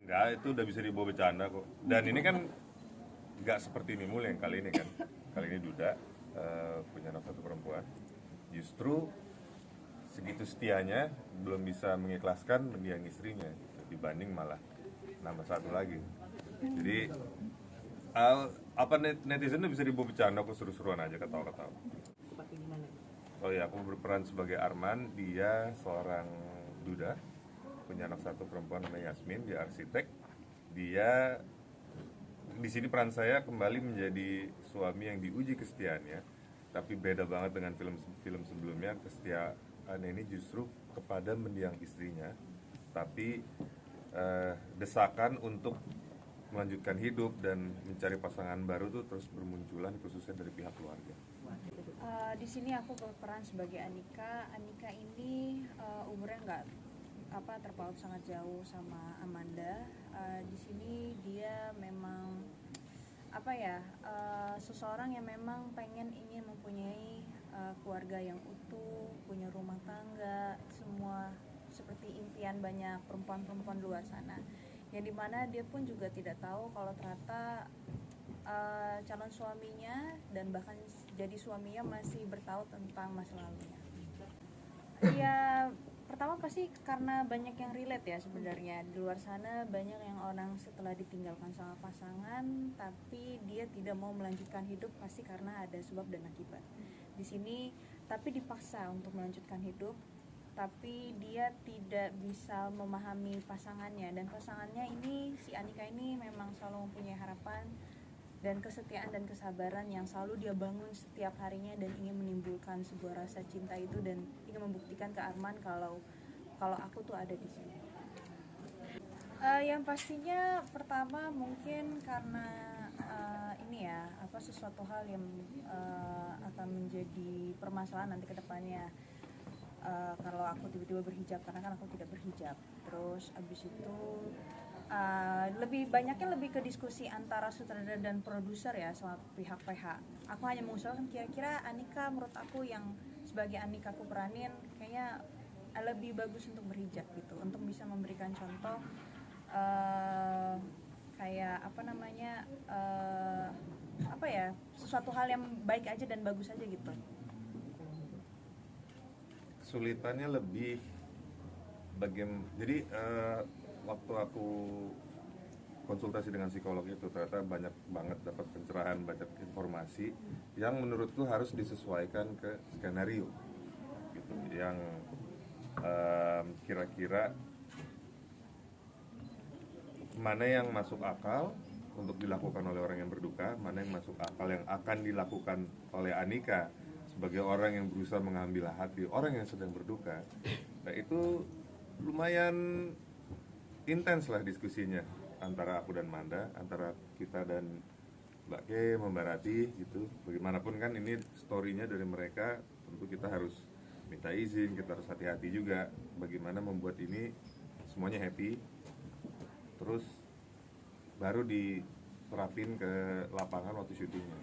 Enggak, itu udah bisa dibawa bercanda kok. Dan ini kan nggak seperti Mimul yang kali ini kan. Kali ini Duda punya anak satu perempuan. Justru segitu setianya belum bisa mengikhlaskan mendiang istrinya gitu, dibanding malah nambah satu lagi. Jadi netizen tuh bisa dibawa bercanda kok, seru-seruan aja, ketawa-ketawa. Oh ya, aku berperan sebagai Arman. Dia seorang duda, punya anak satu perempuan namanya Yasmin. Dia arsitek. Dia di sini peran saya kembali menjadi suami yang diuji kesetiaannya, tapi beda banget dengan film-film sebelumnya. Kesetiaan ini justru kepada mendiang istrinya, tapi desakan untuk melanjutkan hidup dan mencari pasangan baru tuh terus bermunculan, khususnya dari pihak keluarga. Di sini aku berperan sebagai Anika. Anika ini umurnya nggak terpaut sangat jauh sama Amanda. Di sini dia memang seseorang yang memang ingin mempunyai keluarga yang utuh, punya rumah tangga, semua seperti impian banyak perempuan-perempuan di luar sana. Yang dimana dia pun juga tidak tahu kalau ternyata calon suaminya dan bahkan jadi suaminya masih bertahu tentang masa lalunya. Ya, pertama pasti karena banyak yang relate ya sebenarnya. Di luar sana banyak yang orang setelah ditinggalkan sama pasangan tapi dia tidak mau melanjutkan hidup, pasti karena ada sebab dan akibat. Di sini tapi dipaksa untuk melanjutkan hidup, tapi dia tidak bisa memahami pasangannya, dan pasangannya ini, si Anika ini memang selalu mempunyai harapan dan kesetiaan dan kesabaran yang selalu dia bangun setiap harinya, dan ingin menimbulkan sebuah rasa cinta itu dan ingin membuktikan ke Arman kalau aku tuh ada di sini. Yang pastinya pertama mungkin karena sesuatu hal yang akan menjadi permasalahan nanti ke depannya. Kalau aku tiba-tiba berhijab, karena kan aku tidak berhijab. Terus abis itu lebih ke diskusi antara sutradara dan produser ya, sama pihak PH. Aku hanya mengusulkan kira-kira Anika, menurut aku yang sebagai Anika aku peranin kayaknya lebih bagus untuk berhijab gitu, untuk bisa memberikan contoh sesuatu hal yang baik aja dan bagus aja gitu. Kesulitannya lebih jadi waktu aku konsultasi dengan psikolog itu ternyata banyak banget dapat pencerahan, banyak informasi yang menurutku harus disesuaikan ke skenario gitu, yang kira-kira mana yang masuk akal untuk dilakukan oleh orang yang berduka, mana yang masuk akal yang akan dilakukan oleh Anika sebagai orang yang berusaha mengambil hati orang yang sedang berduka. Nah, itu lumayan intens lah diskusinya antara aku dan Manda, antara kita dan Mbak Ke, Mbak Rati gitu. Bagaimanapun kan ini story-nya dari mereka, tentu kita harus minta izin, kita harus hati-hati juga bagaimana membuat ini semuanya happy. Terus baru diterapin ke lapangan waktu syutingnya.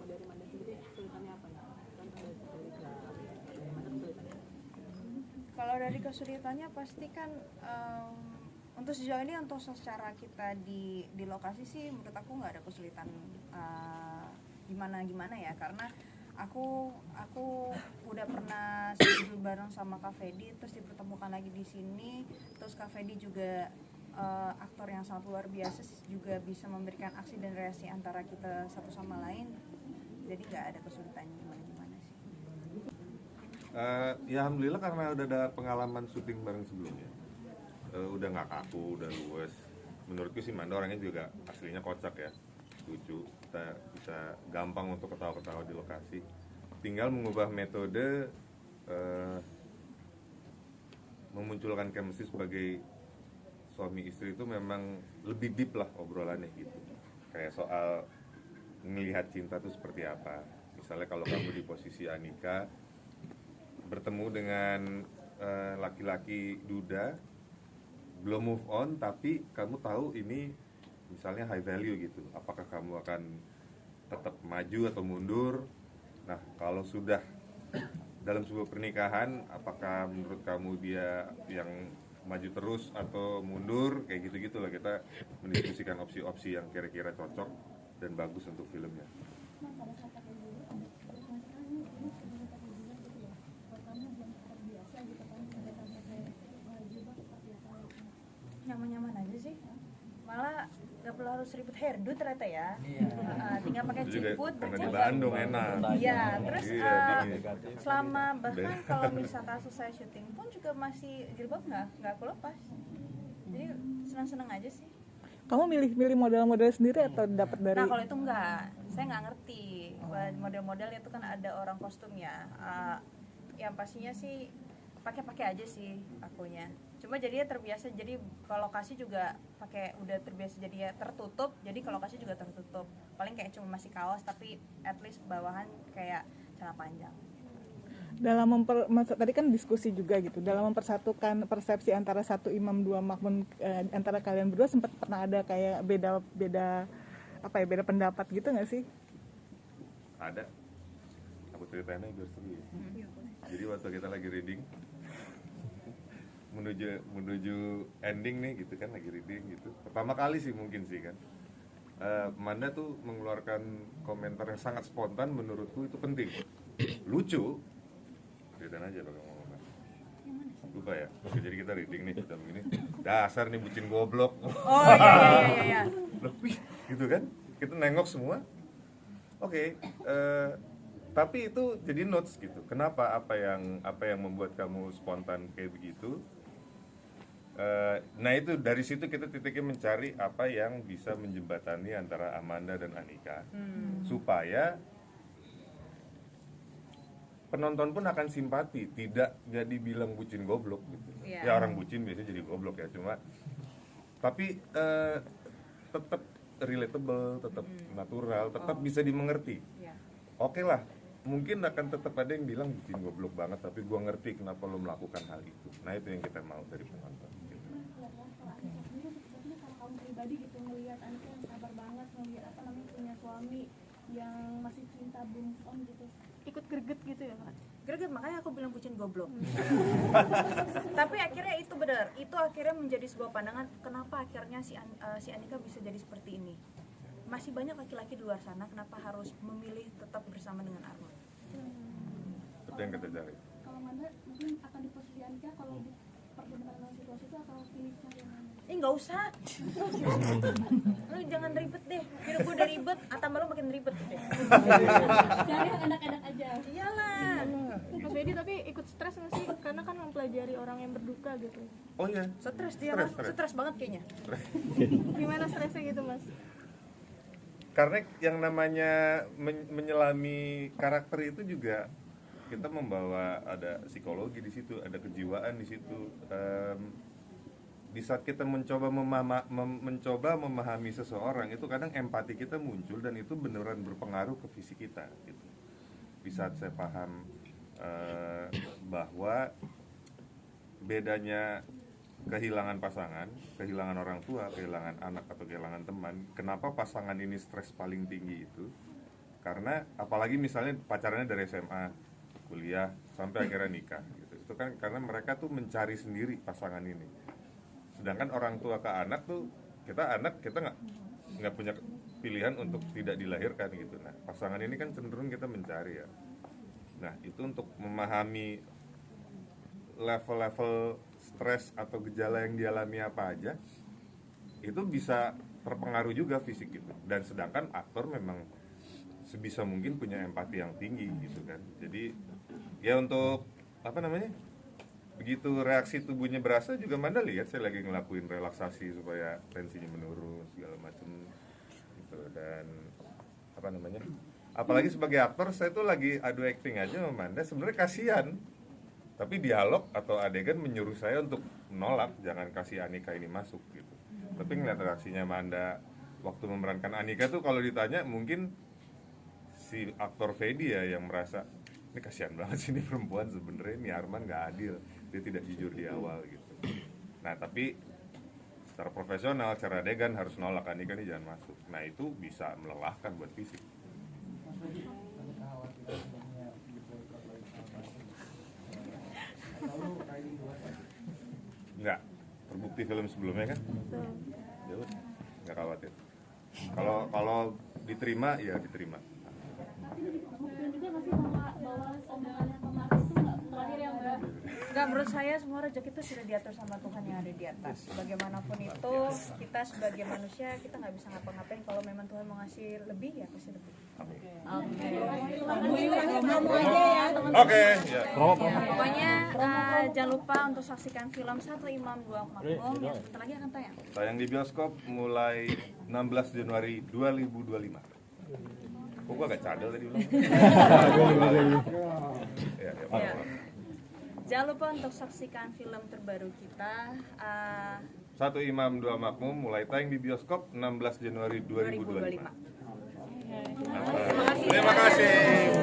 Dari Manda sendiri kesulitannya apa nih? Kalau dari kesulitannya pasti kan untuk sejauh ini, untuk secara kita di lokasi sih menurut aku nggak ada kesulitan gimana ya, karena aku udah pernah schedule bareng sama Kak Fedi, terus dipertemukan lagi di sini. Terus Kak Fedi juga aktor yang sangat luar biasa, juga bisa memberikan aksi dan reaksi antara kita satu sama lain, jadi nggak ada kesulitan gimana sih. Ya alhamdulillah karena udah ada pengalaman syuting bareng sebelumnya, udah nggak kaku, udah luwes. Menurutku sih Manda orangnya juga aslinya kocak ya, lucu, kita bisa gampang untuk ketawa-ketawa di lokasi. Tinggal mengubah metode memunculkan chemistry sebagai suami istri itu memang lebih deep lah obrolannya gitu. Kayak soal melihat cinta itu seperti apa. Misalnya kalau kamu di posisi Anika, bertemu dengan laki-laki duda, belum move on tapi kamu tahu ini misalnya high value gitu, apakah kamu akan tetap maju atau mundur? Nah, kalau sudah dalam sebuah pernikahan, apakah menurut kamu dia yang maju terus atau mundur, kayak gitu-gitu lah. Kita mendiskusikan opsi-opsi yang kira-kira cocok dan bagus untuk filmnya. Nyaman-nyaman aja sih, malah nggak perlu harus ribet hairdo ternyata ya. Tinggal pakai Itu juga ciput karena di berjilbab. Bandung enak. Iya, terus Iya, dingin. selama bahkan kalau misalkan selesai syuting pun juga masih jilbab nggak aku lepas. Jadi senang-senang aja sih. Kamu milih model-model sendiri atau dapat dari? Nah kalau itu enggak, saya nggak ngerti. Model-model itu kan ada orang kostumnya. Yang pastinya sih pakai aja sih akunya. Cuma jadinya terbiasa, jadi kalau lokasi juga pakai udah terbiasa jadi ya tertutup. Jadi kalau lokasi juga tertutup. Paling kayak cuma masih kaos tapi at least bawahan kayak celana panjang. Dalam tadi kan diskusi juga gitu, dalam mempersatukan persepsi antara satu imam dua makmum, antara kalian berdua sempat pernah ada kayak beda pendapat gitu nggak sih? Ada. Aku ceritain aja biar seru ya. Jadi waktu kita lagi reading menuju ending nih gitu kan, lagi reading gitu. Pertama kali sih mungkin sih kan. Manda tuh mengeluarkan komentar yang sangat spontan, menurutku itu penting. Lucu. Ceritain aja pakai ngomong. Lupa ya. Oke, jadi kita reading nih udah begini. Dasar nih bucin goblok. Oh iya. Lebih gitu kan. Kita nengok semua. Oke, tapi itu jadi notes gitu. Kenapa apa yang membuat kamu spontan kayak begitu? Nah itu dari situ kita titiknya mencari apa yang bisa menjembatani antara Amanda dan Anika supaya penonton pun akan simpati, tidak jadi bilang bucin goblok gitu. Yeah. Ya orang bucin biasanya jadi goblok ya, cuma tapi tetap relatable, tetap natural, tetap bisa dimengerti. Yeah. Oke lah, mungkin akan tetap ada yang bilang bucin goblok banget, tapi gua ngerti kenapa lo melakukan hal itu. Nah itu yang kita mau dari penonton. Gitu. Sebetulnya kalau kamu pribadi gitu ngelihat Anika yang sabar banget, ngelihat punya suami yang masih cinta belum on gitu, ikut greget gitu ya Kak? Greget, makanya aku bilang bucin goblok. Tapi akhirnya itu benar, itu akhirnya menjadi sebuah pandangan kenapa akhirnya si Anika bisa jadi seperti ini. Masih banyak laki-laki di luar sana, kenapa harus memilih tetap bersama dengan Arman? Itu yang kita cari. Kalau Manda mungkin akan di posisi Anika kalau dipertemukan dengan situasi itu atau pilih yang mana? Nggak usah. Lu jangan ribet deh. Hidup gue udah ribet, tambah lu makin ribet deh. Cari yang enak-enak aja. Iyalah. Mas Wedi tapi ikut stres nggak sih? Karena kan mempelajari orang yang berduka gitu. Oh iya. Stres dia mah, stres banget kayaknya. Gimana stresnya gitu Mas? Karena yang namanya menyelami karakter itu juga kita membawa ada psikologi di situ, ada kejiwaan di situ. Di saat kita mencoba memahami seseorang itu kadang empati kita muncul dan itu beneran berpengaruh ke fisik kita gitu. Di saat saya paham bahwa bedanya kehilangan pasangan, kehilangan orang tua, kehilangan anak atau kehilangan teman, kenapa pasangan ini stres paling tinggi itu? Karena apalagi misalnya pacarannya dari SMA, kuliah sampai akhirnya nikah gitu. Itu kan karena mereka tuh mencari sendiri pasangan ini. Sedangkan orang tua ke anak tuh kita nggak punya pilihan untuk tidak dilahirkan gitu. Nah pasangan ini kan cenderung kita mencari ya. Nah itu untuk memahami level-level stres atau gejala yang dialami apa aja itu bisa terpengaruh juga fisik gitu. Dan sedangkan aktor memang sebisa mungkin punya empati yang tinggi gitu kan. Jadi ya untuk apa namanya, begitu reaksi tubuhnya berasa juga Manda lihat saya lagi ngelakuin relaksasi supaya tensinya menurun segala macam gitu. Dan apa namanya, apalagi sebagai aktor saya tuh lagi adu acting aja sama Manda, sebenarnya kasihan tapi dialog atau adegan menyuruh saya untuk menolak, jangan kasih Anika ini masuk gitu. Tapi ngeliat reaksinya Manda waktu memerankan Anika tuh kalau ditanya mungkin si aktor Fedi ya yang merasa ini kasihan banget sih ini perempuan, sebenarnya ini Arman nggak adil, dia tidak jujur di awal gitu. Nah tapi secara profesional, secara adegan harus nolak Anika ini jangan masuk. Nah itu bisa melelahkan buat fisik. Enggak, bukti film sebelumnya kan? Betul. Ya udah, nggak khawatir. Kalau diterima ya diterima. Tapi buktiin juga nggak sih bahwa omongannya pemakai itu nggak terakhir ya Mbak? Enggak, menurut saya semua rezeki itu sudah diatur sama Tuhan yang ada di atas. Bagaimanapun itu, kita sebagai manusia kita nggak bisa ngapa-ngapain. Kalau memang Tuhan mau ngasih lebih ya pasti lebih. Oke, ya. Pokoknya jangan lupa untuk saksikan film Satu Imam Dua Makmum yang sebentar lagi akan tayang. Tayang di bioskop mulai 16 Januari 2025. Kok gua agak cadel tadi bilang? Ya, Pak. Ya. Jangan lupa untuk saksikan film terbaru kita Satu Imam Dua Makmum mulai tayang di bioskop 16 Januari 2025. 2025. Terima kasih.